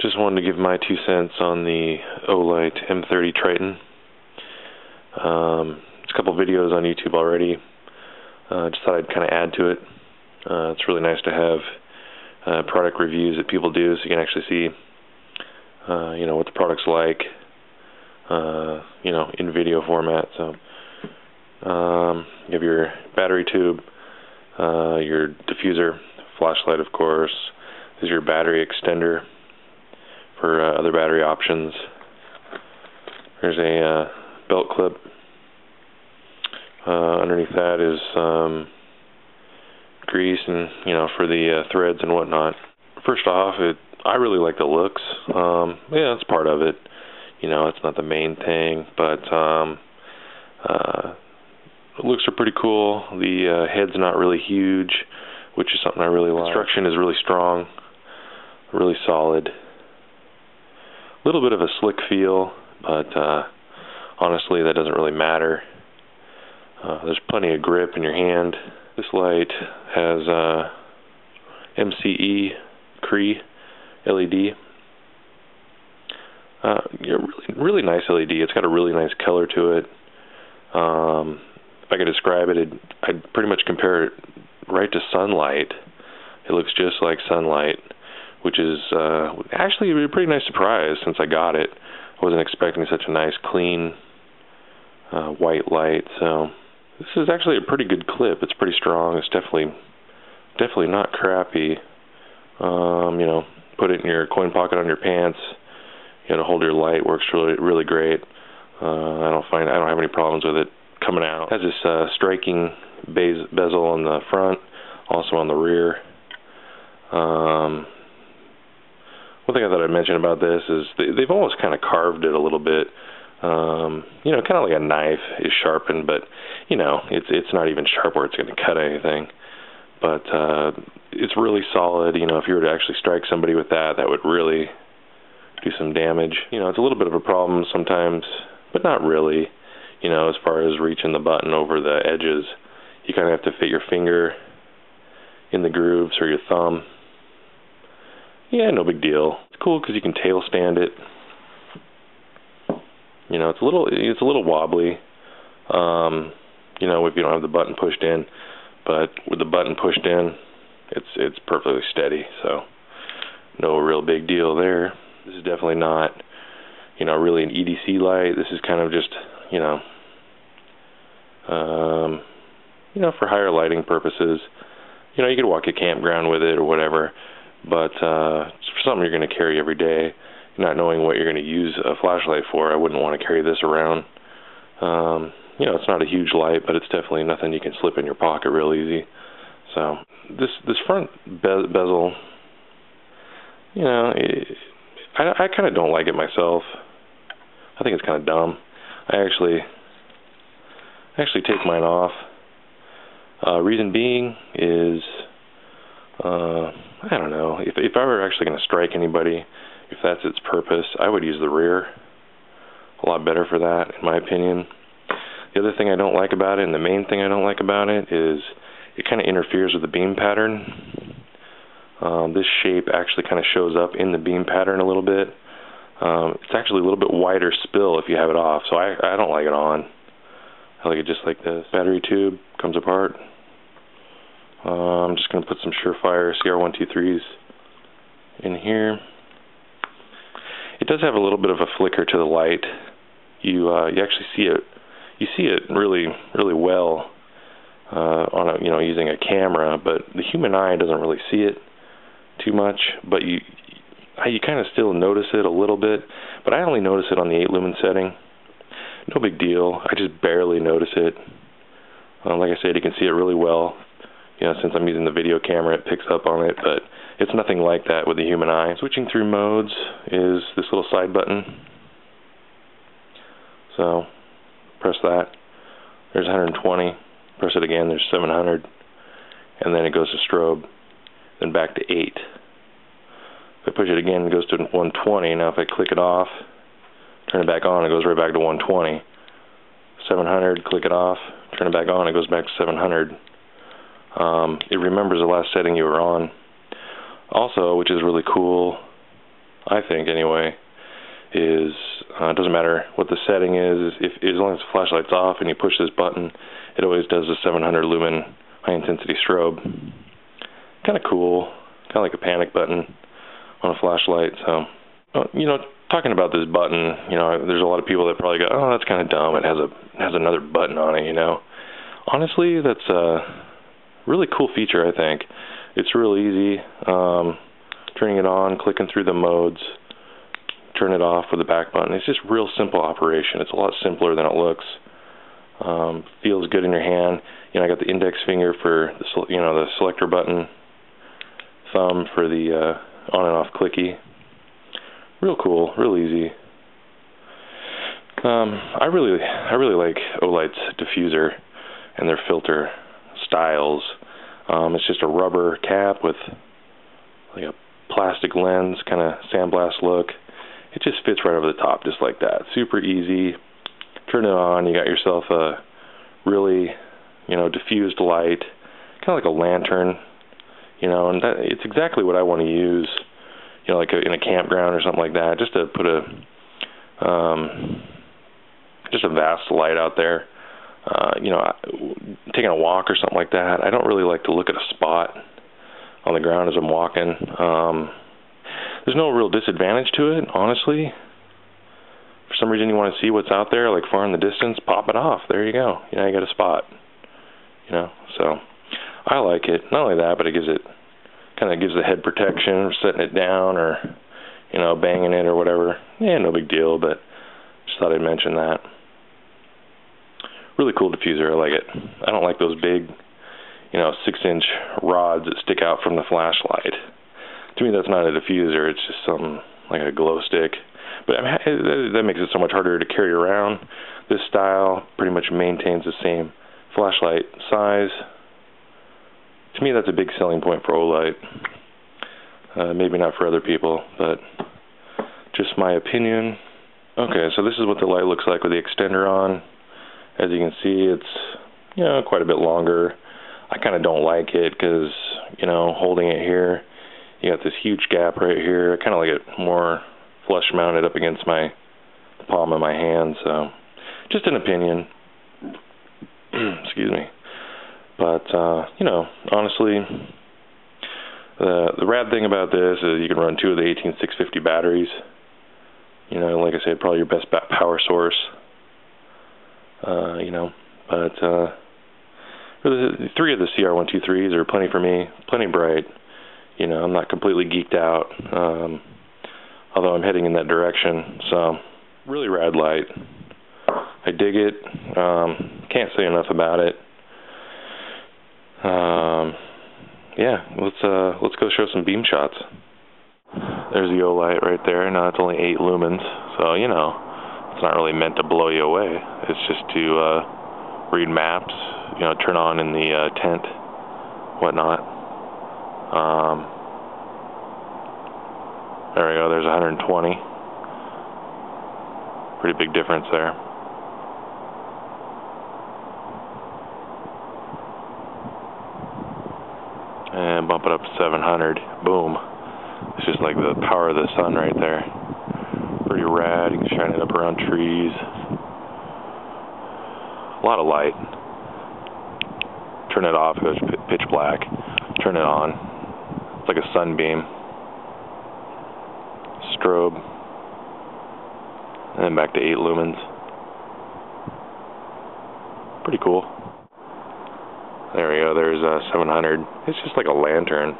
Just wanted to give my 2 cents on the Olight M30 Triton. There's a couple videos on YouTube already. Just thought I'd kind of add to it. It's really nice to have product reviews that people do, so you can actually see, what the product's like, in video format. So you have your battery tube, your diffuser, flashlight, of course. This is your battery extender for other battery options. There's a belt clip. Underneath that is grease and for the threads and whatnot. First off, I really like the looks. Yeah, it's part of it. It's not the main thing, but the looks are pretty cool. The head's not really huge, which is something I really like. Construction is really strong, really solid. A little bit of a slick feel, but honestly, that doesn't really matter. There's plenty of grip in your hand. This light has MCE Cree LED. Really nice LED. It's got a really nice color to it. If I could describe it, I'd pretty much compare it right to sunlight. It looks just like sunlight, which is actually a pretty nice surprise since I got it. I wasn't expecting such a nice, clean, white light. So this is actually a pretty good clip. It's pretty strong. It's definitely not crappy. Put it in your coin pocket on your pants. To hold your light works really great. I don't have any problems with it coming out. It has this striking bezel on the front, also on the rear. One thing I thought I'd mention about this is they've almost kind of carved it a little bit. Kind of like a knife is sharpened, but it's not even sharp where it's going to cut anything. But it's really solid. If you were to actually strike somebody with that, that would really do some damage. It's a little bit of a problem sometimes, but not really. As far as reaching the button over the edges, you kind of have to fit your finger in the grooves or your thumb. Yeah, no big deal. It's cool because you can tail stand it. It's a little wobbly. If you don't have the button pushed in, but with the button pushed in, it's perfectly steady. So no real big deal there. This is definitely not, really an EDC light. This is kind of just, for higher lighting purposes. You could walk a campground with it or whatever, but for something you're going to carry every day, not knowing what you're going to use a flashlight for, I wouldn't want to carry this around. It's not a huge light, but it's definitely nothing you can slip in your pocket real easy. So this front bezel, I kind of don't like it myself. I think it's kind of dumb. I actually take mine off. Reason being is, I don't know, if I were actually going to strike anybody, if that's its purpose, I would use the rear. A lot better for that, in my opinion. The other thing I don't like about it, and the main thing I don't like about it, is it kind of interferes with the beam pattern. This shape actually kind of shows up in the beam pattern a little bit. It's actually a little bit wider spill if you have it off, so I don't like it on. I like it just like this. Battery tube comes apart. I'm just going to put some Surefire CR123s in here. It does have a little bit of a flicker to the light. You actually see it. You see it really, really well on using a camera, but the human eye doesn't really see it too much. But you kind of still notice it a little bit. But I only notice it on the 8 lumen setting. No big deal. I just barely notice it. Like I said, you can see it really well. Since I'm using the video camera, it picks up on it, but it's nothing like that with the human eye. Switching through modes is this little side button. So press that. There's 120. Press it again. There's 700. And then it goes to strobe. Then back to 8. If I push it again, it goes to 120. Now if I click it off, turn it back on, it goes right back to 120. 700, click it off, turn it back on, it goes back to 700. It remembers the last setting you were on. Also, which is really cool, I think anyway, is it doesn't matter what the setting is. As long as the flashlight's off and you push this button, it always does a 700 lumen high intensity strobe. Kind of cool, kind of like a panic button on a flashlight. So, you know, talking about this button, you know, there's a lot of people that probably go, "Oh, that's kind of dumb. It has another button on it." You know, honestly, that's a really cool feature. I think it's real easy. Turning it on, clicking through the modes, turn it off with the back button. It's just real simple operation. It's a lot simpler than it looks. Feels good in your hand. You know, I got the index finger for the selector button, thumb for the on and off clicky. Real cool, real easy. I really like Olight's diffuser and their filter styles. It's just a rubber cap with like a plastic lens, kind of sandblast look. It just fits right over the top, just like that. Super easy. Turn it on, you got yourself a really, you know, diffused light, kind of like a lantern, you know, and it's exactly what I want to use, you know, like in a campground or something like that, just to put a vast light out there. You know, taking a walk or something like that, I don't really like to look at a spot on the ground as I'm walking. There's no real disadvantage to it, honestly. For some reason you want to see what's out there, like far in the distance, pop it off. There you go. You know, you got a spot. You know, so I like it. Not only that, but it kind of gives the head protection, setting it down or, you know, banging it or whatever. Yeah, no big deal, but just thought I'd mention that. Really cool diffuser. I like it. I don't like those big, you know, 6-inch rods that stick out from the flashlight. To me, that's not a diffuser. It's just something like a glow stick. But that makes it so much harder to carry around. This style pretty much maintains the same flashlight size. To me, that's a big selling point for Olight. Maybe not for other people, but just my opinion. Okay, so this is what the light looks like with the extender on. As you can see, it's, you know, quite a bit longer. I kind of don't like it because, you know, holding it here, you got this huge gap right here. I kind of like it more flush mounted up against the palm of my hand. So, just an opinion. Excuse me. But, you know, honestly, the rad thing about this is you can run 2 of the 18650 batteries. You know, like I said, probably your best power source. You know, but the 3 of the CR123s are plenty for me, plenty bright. You know, I'm not completely geeked out, although I'm heading in that direction. So, really rad light. I dig it. Can't say enough about it. Yeah, let's go show some beam shots. There's the Olight right there. Now it's only 8 lumens, so you know, it's not really meant to blow you away. It's just to read maps, you know, turn on in the tent, whatnot. There we go. There's 120. Pretty big difference there. And bump it up to 700. Boom. It's just like the power of the sun right there. Pretty rad. You can shine it up around trees. A lot of light. Turn it off, it goes pitch black. Turn it on. It's like a sunbeam. Strobe. And then back to 8 lumens. Pretty cool. There we go, there's 700. It's just like a lantern.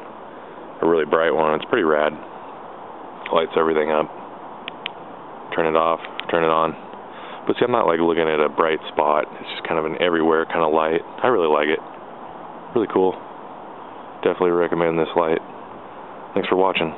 A really bright one. It's pretty rad. Lights everything up. Turn it off, turn it on. But see, I'm not like looking at a bright spot. It's just kind of an everywhere kind of light. I really like it. Really cool. Definitely recommend this light. Thanks for watching.